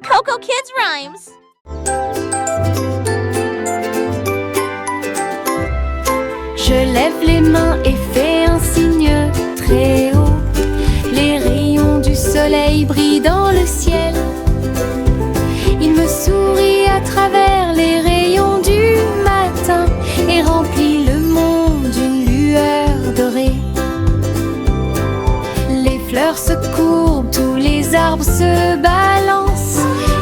Coco Kids Rhymes. Je lève les mains et fais un signe très haut. Les rayons du soleil brillent dans le ciel. Il me sourit à travers les rayons du matin et remplit le monde d'une lueur dorée. Les fleurs se courbent, tous les arbres se balancent.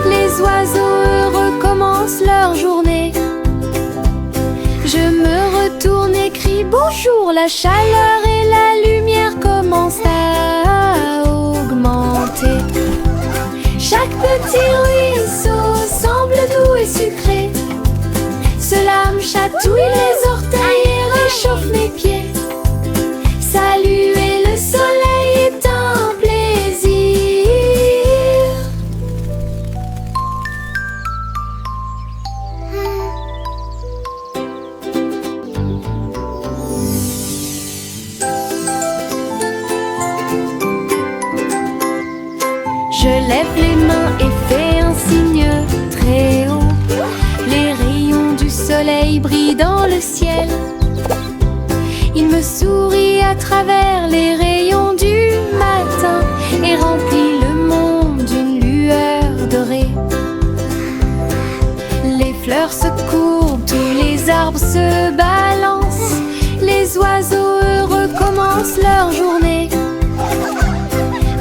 Les oiseaux heureux commencent leur journée. Je me retourne et crie bonjour. La chaleur et la lumière commencent à augmenter. Chaque petit ruisseau semble doux et sucré. Cela me chatouille les orteils et réchauffe mes pieds. Saluer le soleil est un plaisir. Je lève les mains et fais un signe très haut. Les rayons du soleil brillent dans le ciel. Il me sourit à travers les rayons du matin et remplit le monde d'une lueur dorée. Les fleurs se courbent, tous les arbres se balancent. Les oiseaux heureux commencent leur journée.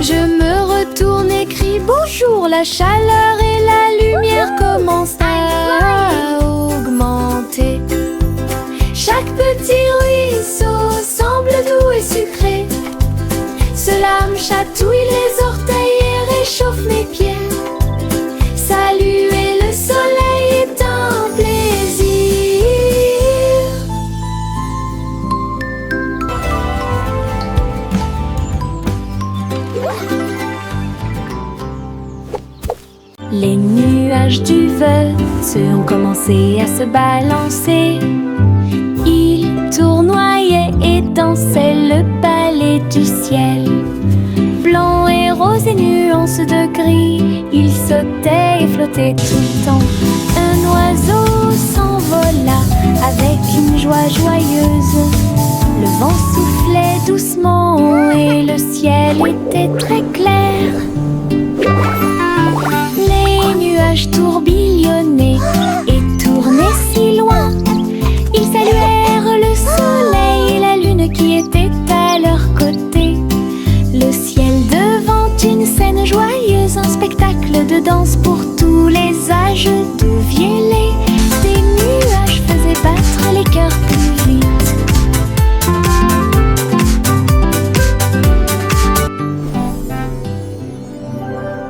Je me retourne et crie bonjour. La chaleur et la lumière commencent à augmenter. Chaque petit ruisseau semble doux et sucré. Cela me chatouille les orteils et réchauffe mes pieds. Saluer le soleil est un plaisir. Les nuages du Veuf ont commencé à se balancer. Ils tournoyaient et dansaient le ballet du ciel. Blanc et rose et nuances de gris, ils sautaient et flottaient tout le temps. Un oiseau s'envola avec une joie joyeuse. Le vent soufflait doucement et le ciel était très clair. Les nuages tourbillonnaient et tournaient si loin. Ils saluèrent le soleil et la lune qui était à leur côté. Le ciel devant une scène joyeuse, un spectacle de danse pour tous les âges. D'où vielaient des nuages faisaient battre les cœurs plus vite.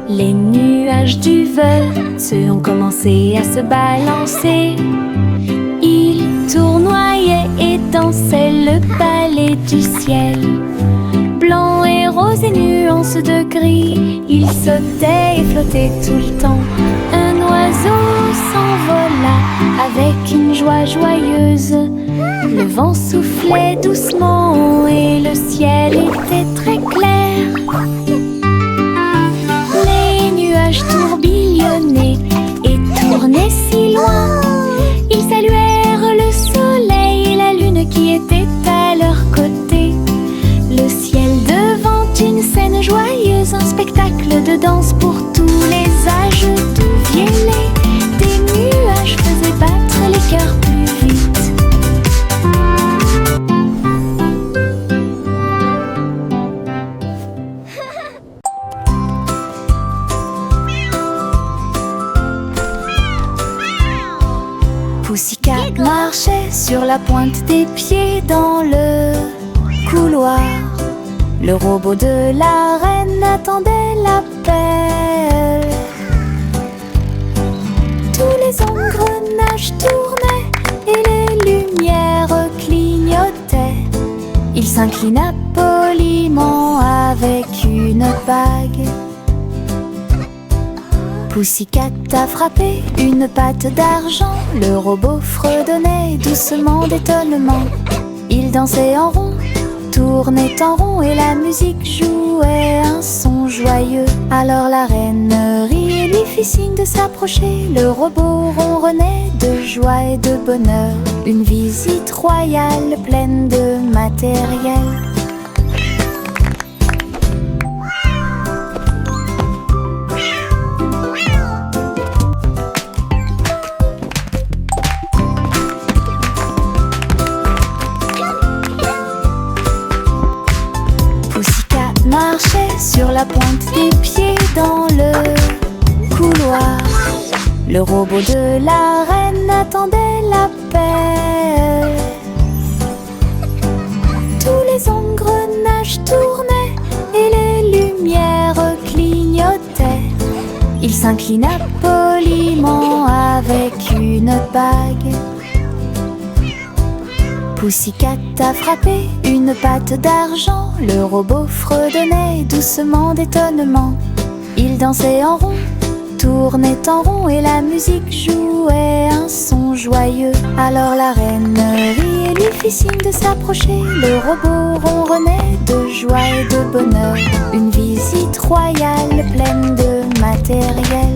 Les nuages du Veuf ont commencé à se balancer. Ils tournoyaient et dansaient le ballet du ciel. Blanc et rose et nuances de gris, ils sautaient et flottaient tout le temps. Un oiseau s'envola avec une joie joyeuse. Le vent soufflait doucement et le ciel était très clair. Les nuages tourbillonnaient et tournaient si loin. Ils saluèrent le soleil et la lune qui était à leur côté. Le ciel devant une scène joyeuse, un spectacle de danse pour tous les âges. D'où vielaient des nuages faisaient battre les cœurs plus vite. Pussycat marchait sur la pointe des pieds dans le couloir. Le robot de la reine attendait l'appel. Tous les engrenages tournaient et les lumières clignotaient. Il s'inclina poliment avec une bague. Pussycat a frappé une patte d'argent. Le robot fredonnait doucement d'étonnement. Il dansait en rond, tournait en rond et la musique jouait un son joyeux. Alors la reine rit et lui fit fit signe de s'approcher. Le robot ronronnait de joie et de bonheur. Une visite royale pleine de matériel. Pussycat marchait sur la pointe des pieds dans le couloir. Le robot de la reine attendait l'appel. Tous les engrenages tournaient et les lumières clignotaient. Il s'inclina poliment avec une bague. Pussycat a frappé une patte d'argent. Le robot fredonnait doucement d'étonnement. Il dansait en rond, tournait en rond et la musique jouait un son joyeux. Alors la reine rit et lui fit signe de s'approcher. Le robot ronronnait de joie et de bonheur. Une visite royale pleine de matériel.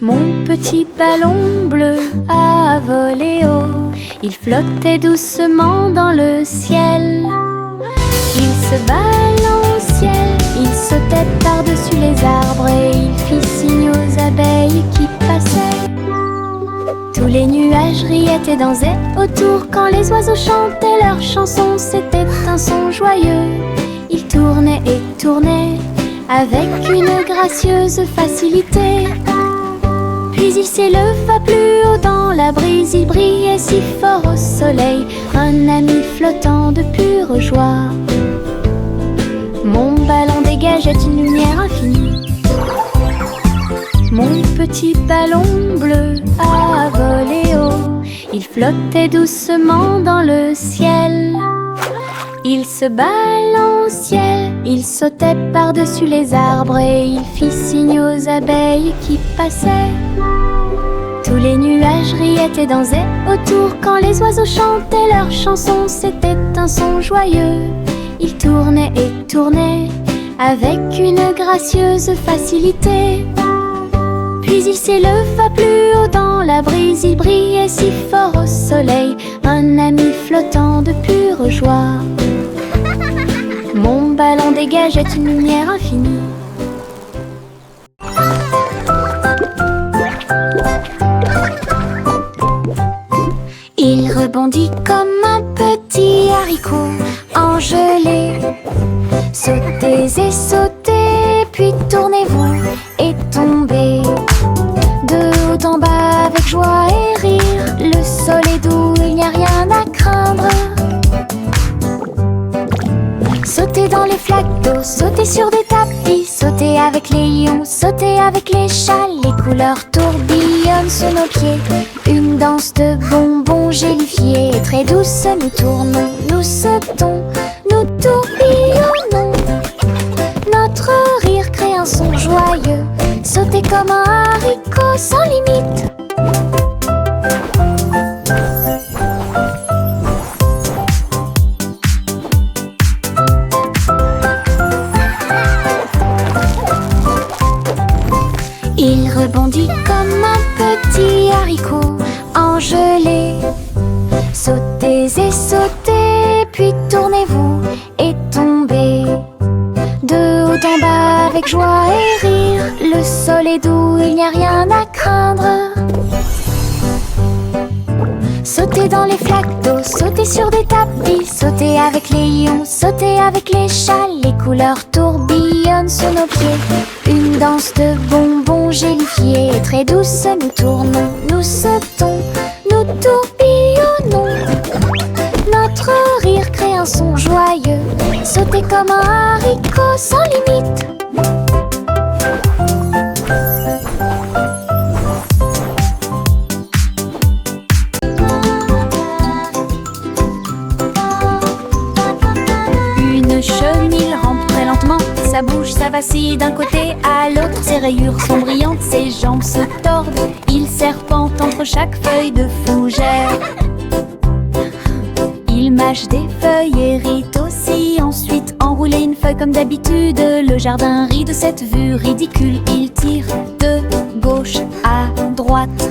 Mon petit ballon bleu a volé haut. Il flottait doucement dans le ciel. Il se balançait, il sautait par-dessus les arbres et il fit signe aux abeilles qui passaient. Tous les nuages riaient et dansaient autour quand les oiseaux chantaient leurs chansons. C'était un son joyeux. Il tournait et tournait avec une gracieuse facilité. Puis il s'éleva plus haut dans la brise. Il brillait si fort au soleil, un ami flottant de pure joie. Mon ballon dégageait une lumière infinie. Mon petit ballon bleu a volé haut. Il flottait doucement dans le ciel. Il se balançait, il sautait par-dessus les arbres et il fit signe aux abeilles qui passaient. Tous les nuages riaient et dansaient autour quand les oiseaux chantaient leurs chansons. C'était un son joyeux. Il tournait et tournait avec une gracieuse facilité. Puis il s'éleva plus haut dans la brise. Il brillait si fort au soleil, un ami flottant de pure joie. Mon ballon dégageait une lumière infinie. Il rebondit comme un petit haricot engelé. Sautez et sautez, puis tournez-vous et tombez. De haut en bas avec joie et rire. Le sol est doux, il n'y a rien à craindre. Sautez dans les flaques d'eau, sautez sur des tapis. Sautez avec les lions, sautez avec les chats. Les couleurs tourbillonnent sous nos pieds. Une danse de bonbons gélifiés. Et très douce, nous tournons, nous sautons, nous tourbillonnons. Notre rire crée un son joyeux. Sautez comme un haricot sans limite. Il rebondit comme un petit haricot engelé. Sautez et sautez, puis tournez-vous et tombez. De haut en bas avec joie et rire. Le sol est doux, il n'y a rien à craindre. Sautez dans les flaques d'eau, sautez sur des tapis. Sautez avec les lions, sautez avec les chats. Les couleurs tourbillonnent sous nos pieds. Une danse de bonbons gélifiés. Et très douce, nous tournons, nous sautons, nous tourbillonnons. Notre rire crée un son joyeux. Sautez comme un haricot sans limite. Une chenille rampe très lentement. Sa bouche, ça vacille d'un côté à l'autre. Ses rayures sont brillantes, ses jambes se tordent. Il serpente entre chaque feuille de fougère. mâche des feuilles, hérite aussi. Ensuite enrouler une feuille comme d'habitude. Le jardin rit de cette vue ridicule. Il tire de gauche à droite.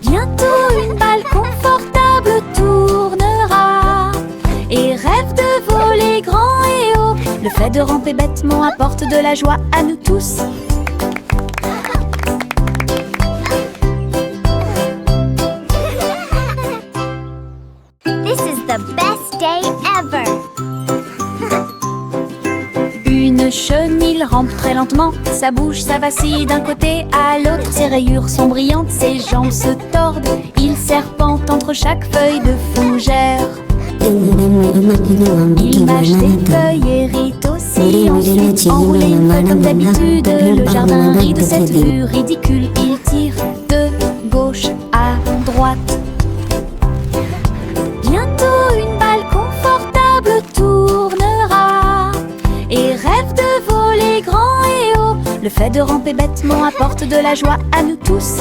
Bientôt une balle confortable tournera et rêve de voler grand et haut. Le fait de ramper bêtement apporte de la joie à nous tous. This is the best day ever. Une chenille rampe très lentement, sa bouche, ça vacille d'un côté à l'autre. Ses rayures sont brillantes, ses jambes se tordent. Il serpente entre chaque feuille de fougère. Il mâche des feuilles, hérite aussi. Ensuite enroule une feuille comme d'habitude. Le jardin rit de cette vue ridicule. Il tire de gauche à droite. Bientôt une balle confortable tournera et rêve de voler grand et haut. Le fait de ramper bêtement apporte de la joie à nous tous.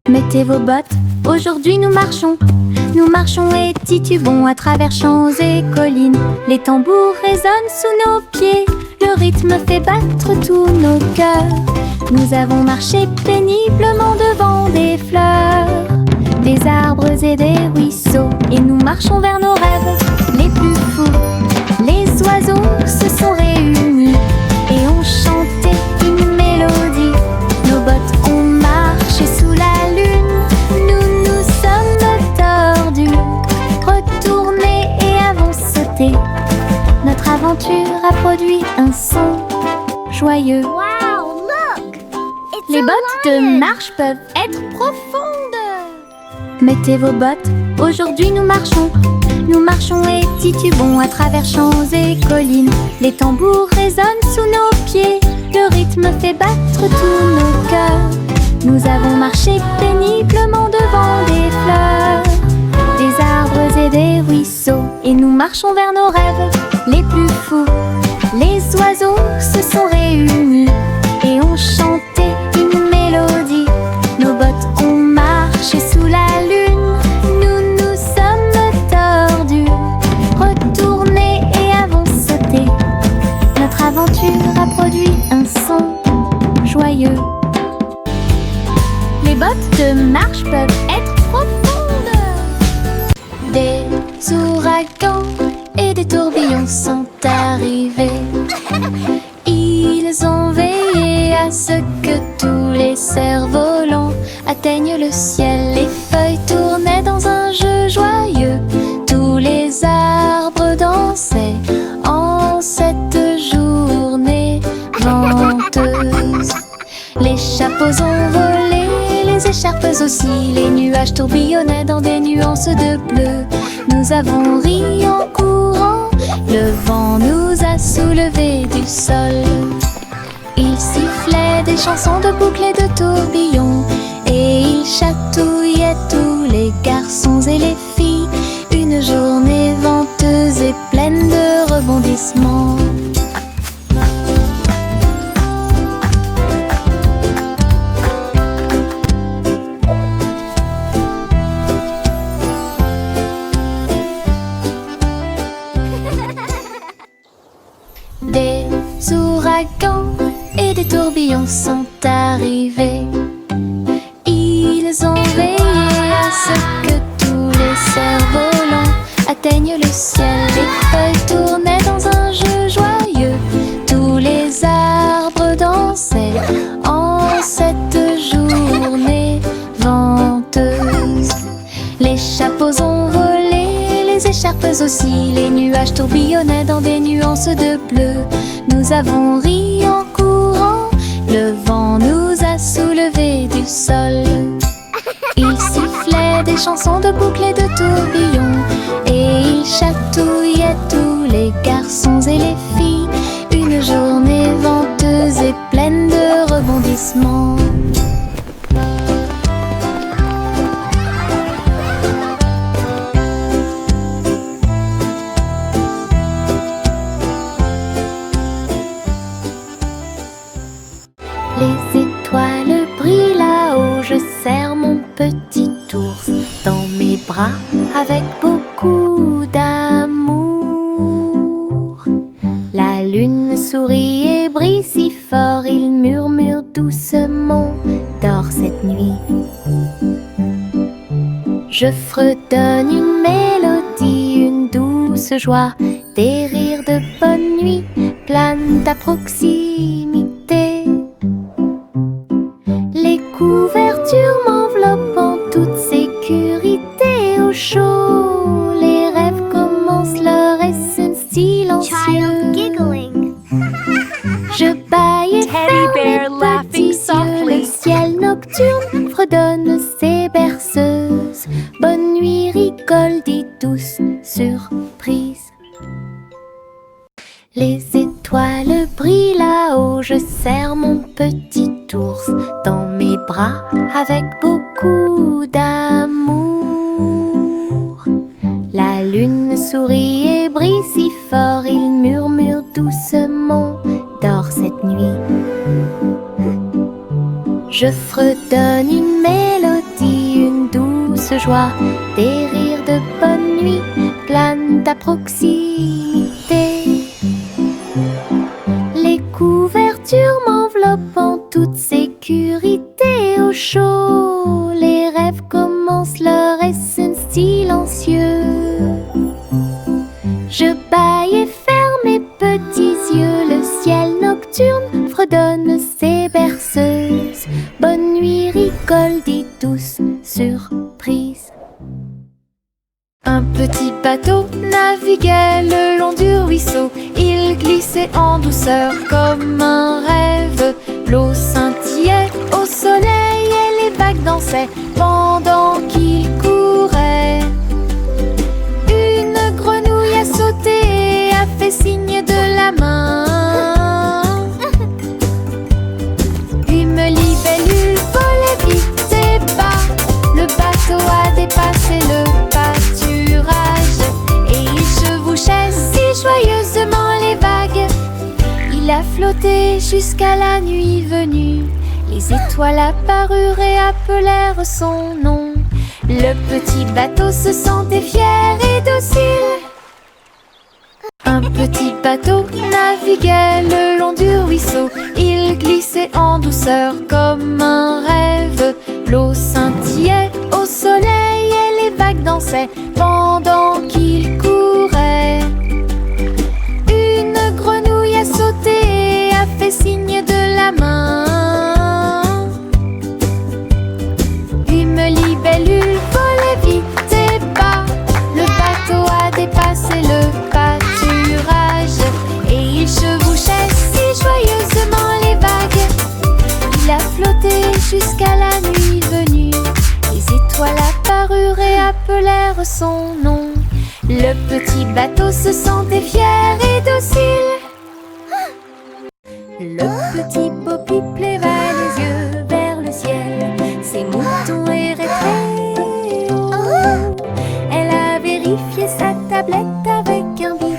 Mettez vos bottes, aujourd'hui nous marchons. Nous marchons et titubons à travers champs et collines. Les tambours résonnent sous nos pieds. Le rythme fait battre tous nos cœurs. Nous avons marché péniblement devant des fleurs, des arbres et des ruisseaux. Et nous marchons vers nos rêves les plus fous. Les oiseaux se sont réunis et ont chanté une mélodie. Nos bottes ont marché sous la lune. Nous nous sommes tordus, retournés et avons sauté. Notre aventure a produit un son joyeux. Wow, look! It's Les a bottes lion. de marche peuvent être profondes. Mettez vos bottes, aujourd'hui nous marchons. Nous marchons et titubons à travers champs et collines. Les tambours résonnent sous nos pieds. Le rythme fait battre tous nos cœurs. Nous avons marché péniblement devant des fleurs, des arbres et des ruisseaux. Et nous marchons vers nos rêves les plus fous. Les oiseaux se sont réunis et ont chanté une mélodie. Nos bottes ont marché sous la lune. Nous nous sommes tordus, retournés et avons sauté. Notre aventure a produit un son joyeux. Les bottes de marche peuvent être profondes. Des ouragans et des tourbillons sont arrivés. Ils ont veillé à ce que tous les cerfs-volants atteignent le ciel. Les feuilles tournaient dans un jeu joyeux. Tous les arbres dansaient en cette journée venteuse. Les chapeaux ont volé, les écharpes aussi. Les nuages tourbillonnaient dans des nuances de bleu. Nous avons ri en courant, le vent nous a soulevés du sol. Il sifflait des chansons de boucles et de tourbillons, et il chatouillait tous les garçons et les filles. Une journée venteuse et pleine de rebondissements. Des ouragans et des tourbillons sont arrivés. Ils ont veillé à ce que tous les cerfs-volants atteignent le ciel. Les feuilles tournaient dans un jeu joyeux. Tous les arbres dansaient en cette journée venteuse. Les chapeaux ont volé, les écharpes aussi. Les nuages tourbillonnaient dans des nuances de bleu. Nous avons ri en courant, le vent nous a soulevés du sol. Il sifflait des chansons de boucles et de tourbillons, et il chatouillait tous les garçons et les filles. Une journée venteuse et pleine de rebondissements. Les bras avec beaucoup d'amour. La lune sourit et brille si fort, il murmure doucement, dors cette nuit. Je fredonne une mélodie, une douce joie, des rires de bonne nuit planent à proximité. Les couvertures m'enveloppent en toute sécurité. Au chaud, les rêves commencent leur essai silencieux. Child giggling. Je bâille et Teddy ferme bear les laughing petits yeux. softly. Le ciel nocturne fredonne ses berceuses. Bonne nuit, rigole, dit douce surprise. Les étoiles brillent là-haut, je serre mon petit ours dans mes bras avec beaucoup d'amour. La lune sourit et brille si fort, il murmure doucement, dors cette nuit. Je fredonne une mélodie, une douce joie, des rires de bonne nuit planent à proximité. Les couvertures m'enveloppent en toute sécurité. Au chaud, les rêves commencent leur essai silencieux. Je bâille et ferme mes petits yeux. Le ciel nocturne fredonne ses berceuses. Bonne nuit, rigole, dit douce surprise. Un petit bateau naviguait le long du ruisseau. Il glissait en douceur comme un rêve. L'eau scintillait au soleil et les vagues dansaient pendant qu'il courait. Une grenouille a sauté et a fait signe de la main. Une libellule volait vite et bas. Le bateau a dépassé le pâturage et il chevauchait si joyeusement les vagues. Il a flotté jusqu'à la nuit venue. Les étoiles apparurent et appelèrent son nom. Le petit bateau se sentait fier et docile. Un petit bateau naviguait le long du ruisseau. Il glissait en douceur comme un rêve. L'eau scintillait au soleil et les vagues dansaient pendant qu'il courait. Une grenouille a sauté et a fait signe de la main. Une libellule volait vite et bas. Le bateau a dépassé le pâturage et il chevauchait si joyeusement les vagues. Il a flotté jusqu'à la nuit venue. Les étoiles apparurent et appelèrent son nom. Le petit bateau se sentait fier et docile. Le petit Poppy leva les yeux vers le ciel. Ses moutons erraient très haut. Elle a vérifié sa tablette avec un bip.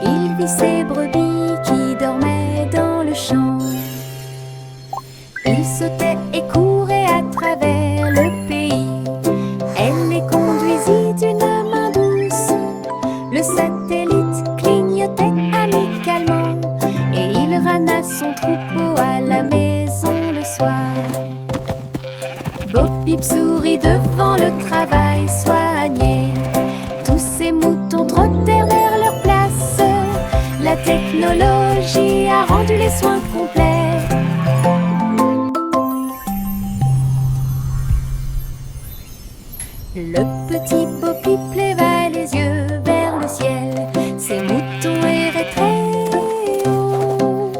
Il vit ses brebis qui dormaient dans le champ. Il sautait et courait à travers le pays. Elle les conduisit d'une main douce. Le satellite clignotait amicalement et il ramena son troupeau à la maison le soir. Bo Peep sourit devant le travail soigné. Tous ces moutons trottèrent vers leur place. La technologie a rendu les soins complets. Le petit Poppy leva les yeux vers le ciel. Ses moutons erraient très haut.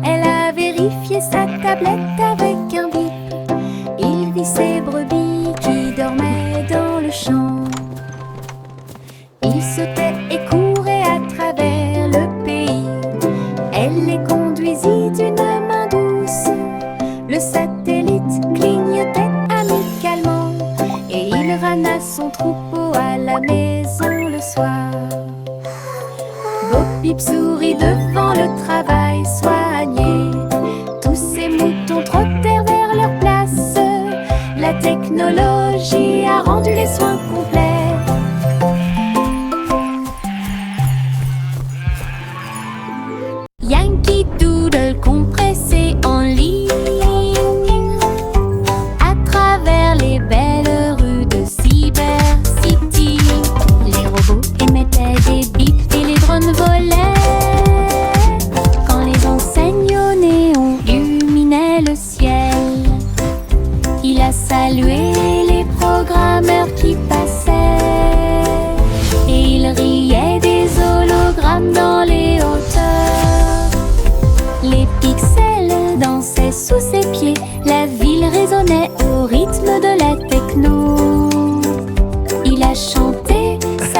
Elle a vérifié sa tablette avec un bip. Il vit ses brebis qui dormaient dans le champ. Il sautait et courait à travers le pays. Elle les conduisit d'une main douce. Le satellite clignotait amicalement et il ramena son troupeau à la maison le soir. Bo Peep sourit devant le travail soigné. Tous ces moutons trottèrent vers leur place. La technologie a rendu les soins complets.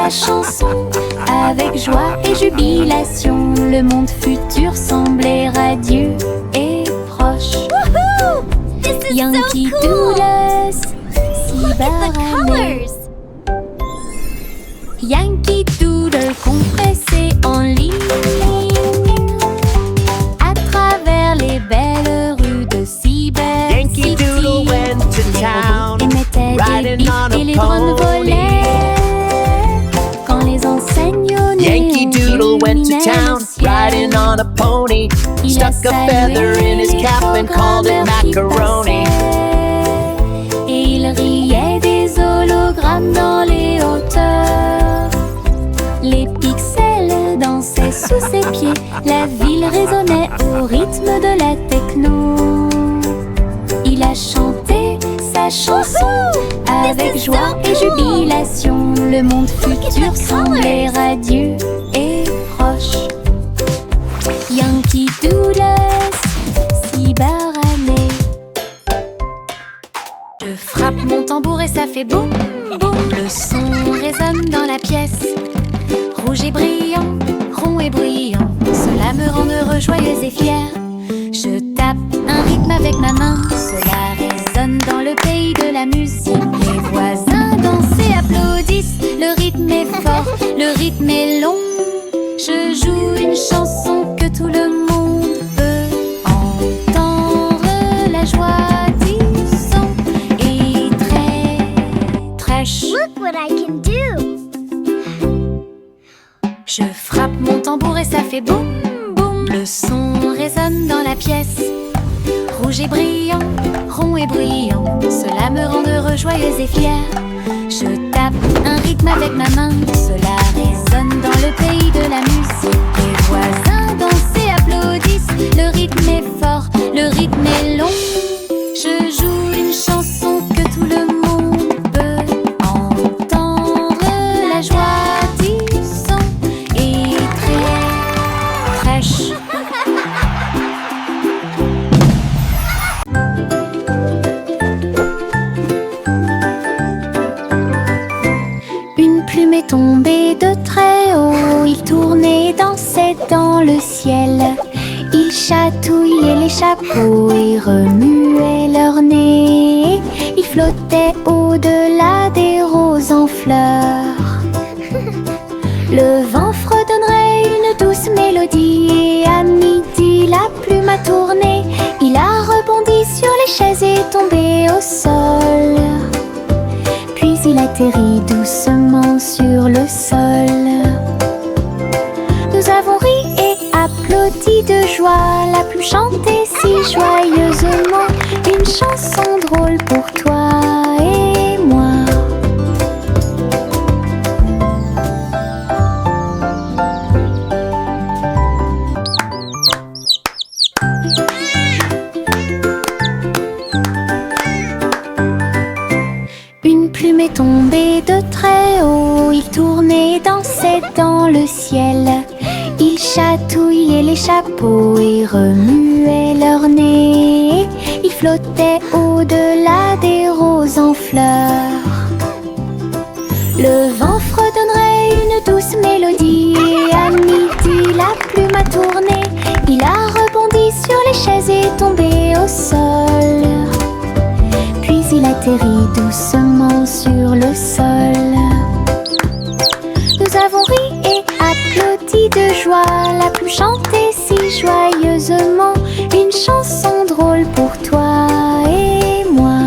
sa chanson. Avec joie et jubilation, le monde futur semblait radieux et proche. Woohoo! This is Yankee so cool! Doodle, si Look at the barané. colors! Yankee Doodle compressé en ligne à travers les belles rues de Cyber Yankee City. Doodle went to Les town, robots émettaient des riding bips on a et les drones pony. volaient. Quand les enseignes au Yankee néon Doodle went to illuminaient town, le ciel, riding on a pony. il Stuck a salué feather in his les cap and called it programmeurs qui macaroni. passaient. Et il riait des hologrammes dans les hauteurs. Les pixels dansaient sous ses pieds. La ville résonnait au rythme de la techno. Il a chanté sa chanson avec This is joie so et cool. jubilation. Le monde futur the semblait colors. radieux et proche. Yankee Doodle, si barané. Je frappe mon tambour et ça fait boum, boum. Le son résonne dans la pièce. Rouge et brillant, rond et bruyant, cela me rend heureux, joyeuse et fière. Je tape un rythme avec ma main, cela résonne dans le pays de la musique. Les voisins dansent et applaudissent, le rythme est fort, le rythme est long. Je joue une chanson que tout le monde peut entendre, la joie du son est très chou. Look what I can do! Je frappe mon tambour et ça fait boum, boum. Le son résonne dans la pièce. Rouge et brillant, rond et bruyant, cela me rend heureux, joyeuse et fière. Je tape un rythme avec ma main, cela résonne dans le pays de la musique. Les voisins dansent et applaudissent, le rythme est fort, le rythme est long. Je joue une chanson que tout le monde peut entendre, la joie du son est très chou. Une plume est tombée de très haut, il tournait, dansait dans le ciel. Il chatouillait les chapeaux et remuait leur nez. Il flottait au-delà des roses en fleurs. Le vent fredonnerait une douce mélodie et à midi la plume a tourné. Il a rebondi sur les chaises et tombé au sol. Puis il atterrit doucement sur le sol. Nous avons ri et applaudi de joie. La plume chantait si joyeusement une chanson drôle pour toi et moi. Une plume est tombée de très haut, il tournait, dansait dans le ciel. Il chatouillait les chapeaux et remuait leur nez. Il flottait au-delà des roses en fleurs. Le vent fredonnerait une douce mélodie et à midi la plume a tourné. Il a rebondi sur les chaises et tombé au sol. Puis il atterrit doucement sur le sol. Nous avons ri et applaudi de joie. La plume chantait si joyeusement une chanson drôle pour toi et moi.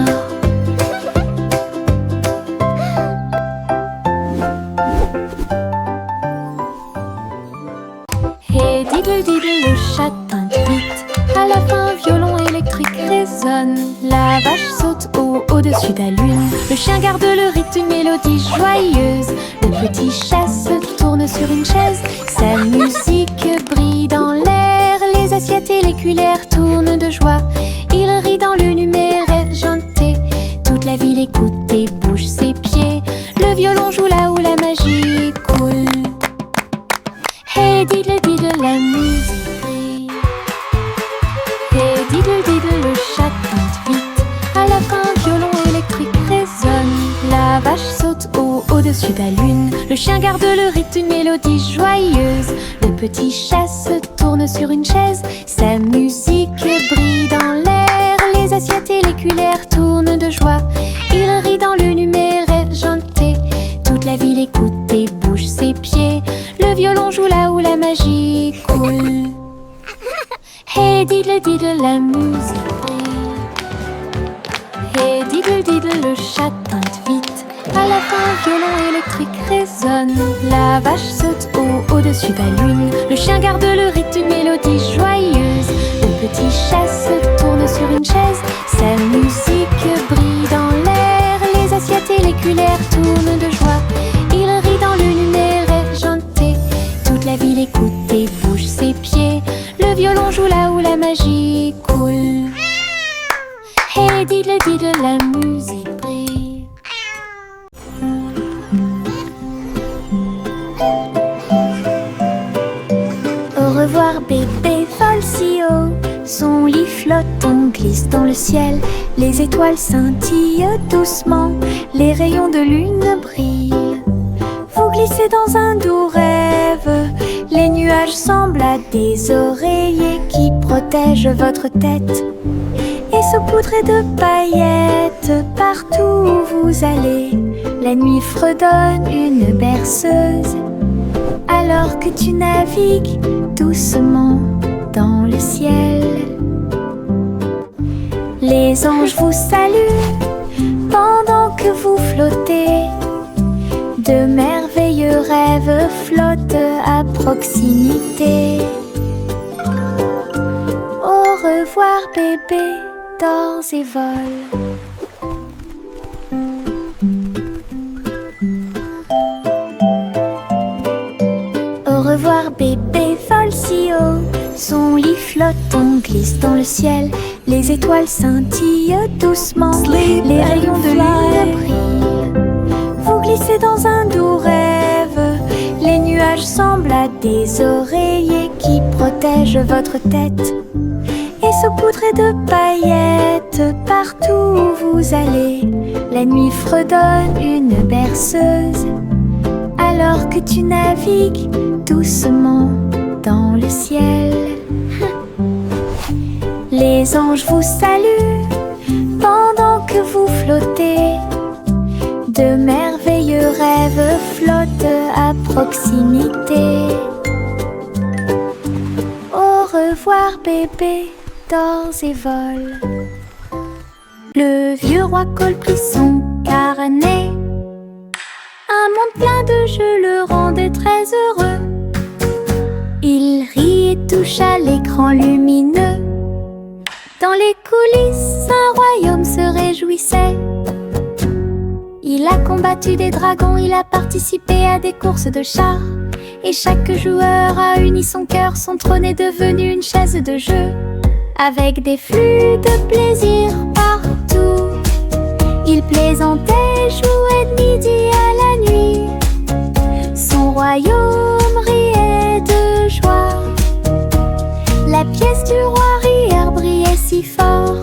Et diddle diddle le chat tinte vite. À la fin, violon électrique résonne. La vache saute au-dessus de la lune. Le chien garde le rythme d'une mélodie joyeuse. Le petit chat se tourne sur une chaise. Sa musique brille dans l'air. Les assiettes et les cuillères tournent de joie. Il rit dans le numéraire jaunté. Toute la ville écoute et bouge ses pieds. Le violon joue là où la magie coule. Hey diddle diddle la musique brille. Hey diddle diddle le chat tinte vite. À la fin violon électrique résonne. La vache saute au-dessus de la lune. Le chien garde le rythme, une mélodie joyeuse. Le petit chat se tourne sur une chaise. Sa musique brille dans l'air. Les assiettes et les cuillères tournent de joie. Il rit dans le numéraire janté. Toute la ville écoute et bouge ses pieds. Le violon joue là où la magie coule. Hey diddle diddle, la musique brille. Hey diddle diddle, le chat teinte vite. À la fin, un violon électrique résonne. La vache saute au-dessus de la lune. Le chien garde le rythme, une mélodie joyeuse. Le petit chat se tourne sur une chaise. Sa musique brille dans l'air. Les assiettes et les cuillères tournent de joie. Il rit dans le numéraire janté. Toute la ville écoute et bouge ses pieds. Le violon joue là où la magie coule. Hey diddle diddle, la musique brille. Au revoir bébé vole si haut. Son lit flotte, on glisse dans le ciel. Les étoiles scintillent doucement. Les rayons de lune brillent. Vous glissez dans un doux rêve. Les nuages semblent à des oreillers qui protègent votre tête. Et saupoudrés de paillettes partout où vous allez. La nuit fredonne une berceuse. Alors que tu navigues doucement dans le ciel. Les anges vous saluent pendant que vous flottez. De merveilleux rêves flottent à proximité. Au revoir bébé, dors et vole. Au revoir bébé vole si haut. Son lit flotte, on glisse dans le ciel. Les étoiles scintillent doucement. Les rayons de lune brillent. Vous glissez dans un doux rêve. Les nuages semblent à des oreillers qui protègent votre tête. Et saupoudrés de paillettes partout où vous allez. La nuit fredonne une berceuse. Alors que tu navigues doucement dans le ciel. Les anges vous saluent pendant que vous flottez. De merveilleux rêves flottent à proximité. Au revoir bébé, dors et vole. Le vieux roi Cole prit son carnet. Un monde plein de jeux le rendait très heureux. Il rit et touche à l'écran lumineux. Dans les coulisses, un royaume se réjouissait. Il a combattu des dragons, il a participé à des courses de chars. Et chaque joueur a uni son cœur, son trône est devenu une chaise de jeu. Avec des flux de plaisir partout. Il plaisantait, jouait de midi à la nuit. Son royaume riait de joie. La pièce du roi rire brillait si fort.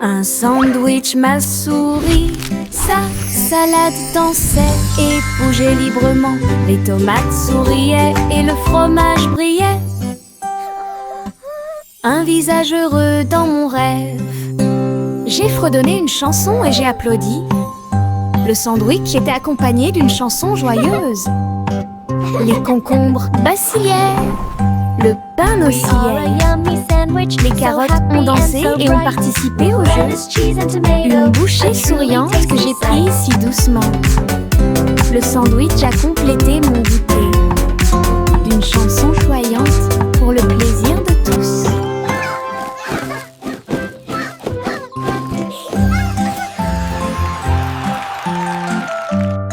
Un sandwich, ma souris, sa salade dansait et bougeait librement. Les tomates souriaient et le fromage brillait. Un visage heureux dans mon rêve. J'ai fredonné une chanson et j'ai applaudi. Le sandwich était accompagné d'une chanson joyeuse. Les concombres vacillaient, le pain oscillait. Les carottes ont dansé et ont participé au jeu. Une bouchée souriante que j'ai prise si doucement. Le sandwich a complété mon goûter. D'une chanson choyante pour le plaisir de tous.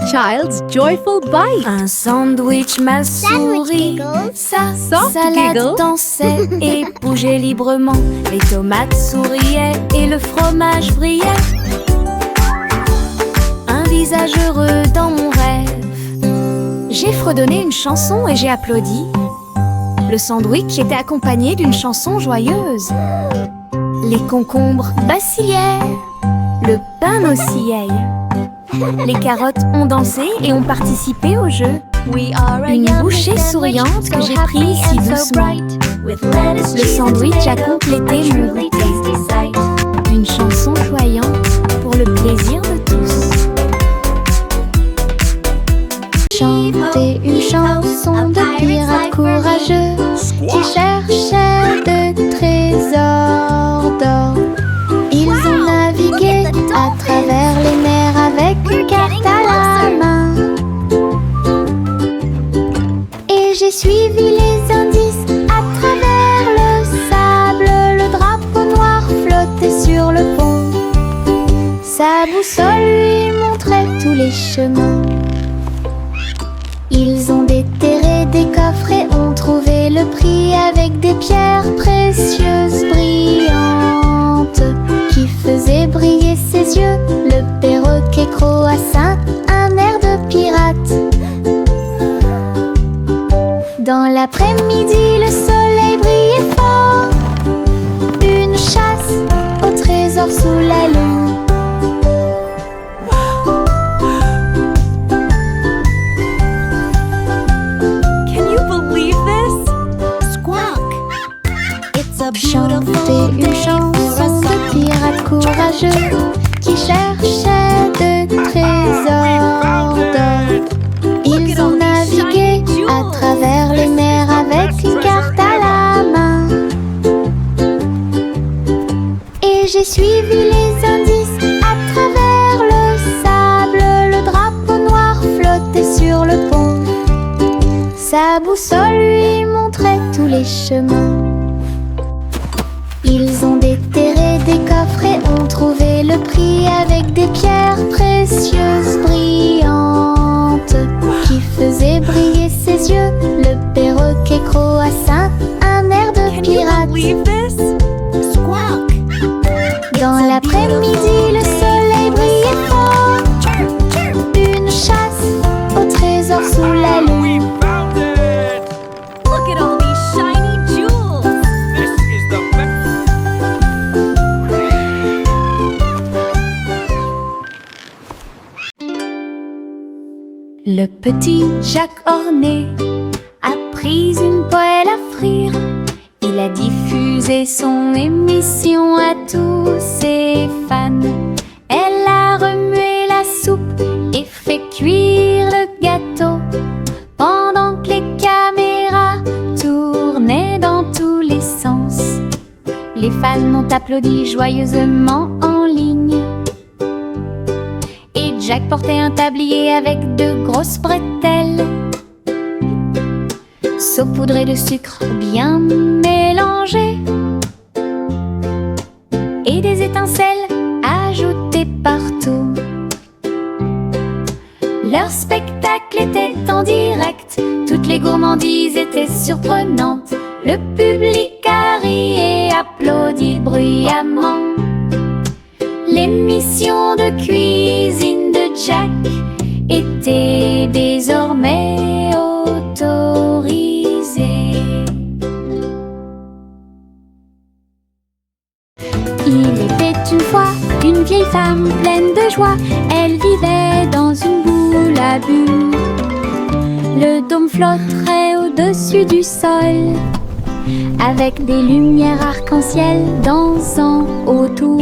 Child's Joyful Bite. Un sandwich, ma souris, sa Soft salade giggle. dansait et bougeait librement. Les tomates souriaient et le fromage brillait. Un visage heureux dans mon rêve. J'ai fredonné une chanson et j'ai applaudi. Le sandwich était accompagné d'une chanson joyeuse. Les concombres vacillèrent, le pain oscillait. Les carottes ont dansé et ont participé au jeu. Une bouchée souriante que j'ai prise si doucement. Le sandwich a complété mon goûter. Une chanson joyante pour le plaisir de tous. Chanter une chanson de pirates courageux qui cherchaient de trésors d'or. Ils ont navigué à travers les mers avec une carte à la main. Et j'ai suivi les indices à travers le sable. Le drapeau noir flottait sur le pont. Sa boussole lui montrait tous les chemins. Ils ont déterré des coffres et ont trouvé le prix avec des pierres précieuses brillantes qui faisaient briller ses yeux. Le perroquet croassa un air de pirate. Dans l'après-midi, le soleil brillait fort. Une chasse au trésor sous la lune. Chanter une chanson de pirates courageux qui cherchaient de trésors d'or. Ils ont navigué à travers les mers avec une carte à la main. Et j'ai suivi les indices à travers le sable. Le drapeau noir flottait sur le pont. Sa boussole lui montrait tous les chemins. Ils ont déterré des coffres et ont trouvé le prix avec des pierres précieuses brillantes qui faisaient briller ses yeux. Le perroquet croassa un air de pirate. Dans l'après-midi, le soleil brillait fort. Une chasse au trésor sous la lune. Le petit Jacques Orné a pris une poêle à frire. Il a diffusé son émission à tous ses fans. Elle a remué la soupe et fait cuire le gâteau pendant que les caméras tournaient dans tous les sens. Les fans ont applaudi joyeusement en ligne. Jacques portait un tablier avec de grosses bretelles, saupoudrées de sucre bien mélangé, et des étincelles ajoutées partout. Leur spectacle était en direct, toutes les gourmandises étaient surprenantes. Le public a ri et applaudi bruyamment. L'émission de cuisine de Jack était désormais autorisée. Il était une fois une vieille femme pleine de joie. Elle vivait dans une boule à bulles. Le dôme flotterait au-dessus du sol, avec des lumières arc-en-ciel dansant autour.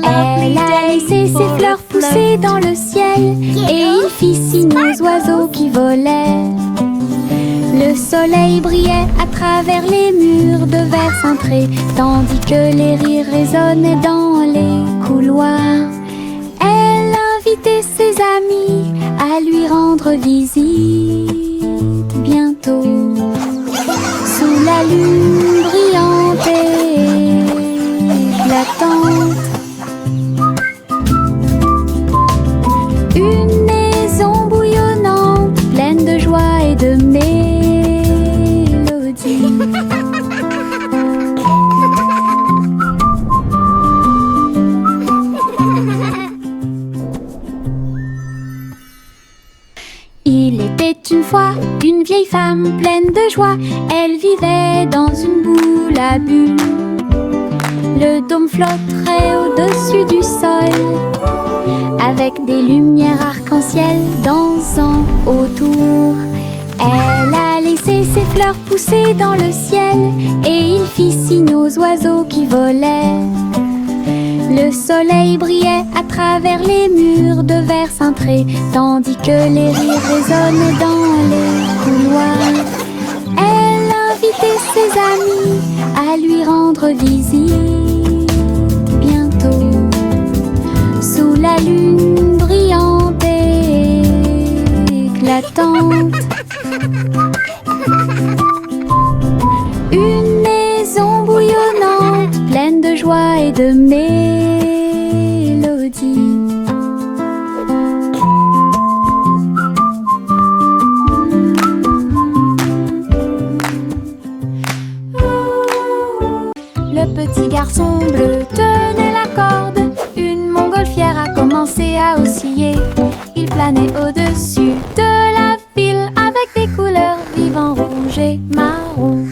Elle a laissé ses fleurs pousser dans le ciel, et il fit signe aux oiseaux qui volaient. Le soleil brillait à travers les murs de verre cintré, tandis que les rires résonnaient dans les couloirs. Elle invitait ses amis à lui rendre visite bientôt. Sous la lune brillante et éclatante, une maison bouillonnante, pleine de joie et de mélodie. Il était une fois une vieille femme pleine de joie. Elle vivait dans une boule à bulles. Le dôme flotterait au-dessus du sol, avec des lumières arc-en-ciel dansant autour. Elle a laissé ses fleurs pousser dans le ciel, et il fit signe aux oiseaux qui volaient. Le soleil brillait à travers les murs de verre cintré, tandis que les rires résonnaient dans les couloirs. Elle invitait ses amis à lui rendre visite bientôt, sous la lune brillante et éclatante. Une maison bouillonnante, pleine de joie et de mélodie. Le petit garçon bleu tenait la corde. Une montgolfière a commencé à osciller. Il planait au-dessus de la ville avec des couleurs vives, rouge et marron.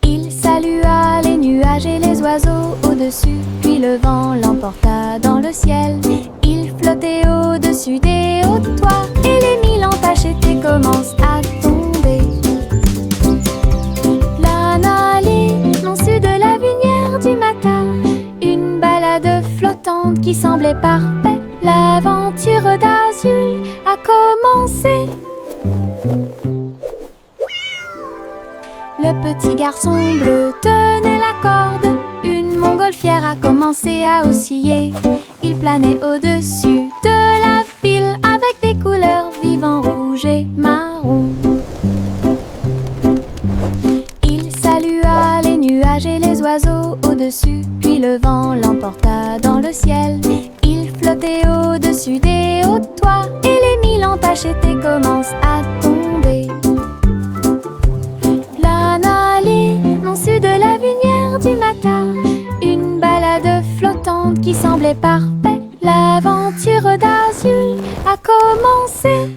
Il salua les nuages et les oiseaux au-dessus, puis le vent l'emporta dans le ciel. Il flottait au-dessus des hauts toits, et les mille entaches étaient commencent à tomber. Plane allée, non su de la lumière du matin, une balade flottante qui semblait parfaite. L'aventure d'Azul a commencé. Le petit garçon bleu tenait la corde. Une montgolfière a commencé à osciller. Il planait au-dessus de la ville avec des couleurs vives, rouge et marron. Il salua les nuages et les oiseaux au-dessus, puis le vent l'emporta dans le ciel. Il flottait au-dessus des hauts toits, et les mille entaches étaient commencent à tomber. Plane allée, non su de la lumière du matin, une balade flottante qui semblait parfaite. L'aventure d'Azul a commencé.